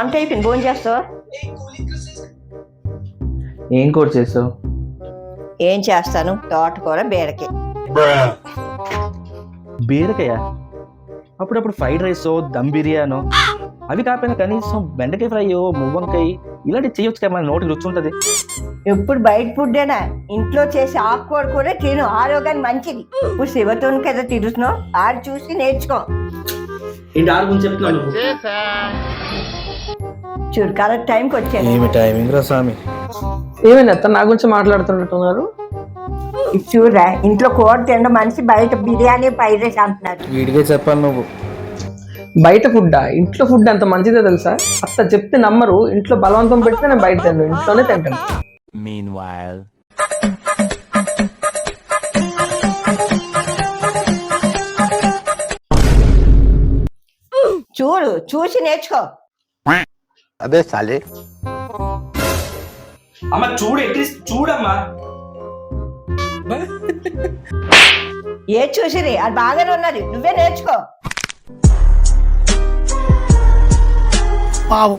అంటే అయిపోయింది, భోజనం చేస్తావా? ఏం కూర చేసావు? ఏం చేస్తాను, తోటకూర బీరకాయ. బీరకాయ? అప్పుడప్పుడు ఫ్రైడ్ రైస్, దమ్ బిర్యానో, అవి కాకపోయినా కనీసం బెండకాయ ఫ్రై, మువ్వంకాయ ఇలాంటివి చేయొచ్చు కదా, మన నోటికి రుచి ఉంటుంది. ఎప్పుడు బయట ఫుడ్డేనా? ఇంట్లో చేసి ఆకుకూర కూడా తిను, ఆరోగ్యానికి మంచిది. ఇప్పుడు శివతో కదా తిరుగుతున్నావు, ఆడు చూసి నేర్చుకో. ఏంటి ఆరు గురించి చెప్తున్నాను? చూడు, కరెక్ట్ టైంకి వచ్చాను. ఏమి టైమింగ్ రా స్వామి. ఏమైంది అత్త, నా గురించి మాట్లాడుతున్నట్టున్నారు? ఇది చూడరా, ఇంట్లో కూర తినడం మనిషి, బయట బిర్యానీ ఫ్రైడ్ రైస్ అంటున్నారు. వీడికే చెప్పాలి నువ్వు. బయట ఫుడ్డా? ఇంట్లో ఫుడ్ అంత మంచిదే తెలుసా? అత్త చెప్తే నమ్మరు. ఇంట్లో బలవంతం పెడితే నేను బయట తిన్నాను, ఇంట్లోనే తింటాను. Meanwhile. చూడు, చూసి నేర్చుకో. అదే సాలే. అమ్మ చూడు, అట్లీస్ట్ చూడమ్మా. ఏ చూసిరి, అది బాగానే ఉన్నది, నువ్వే నేర్చుకో. పావు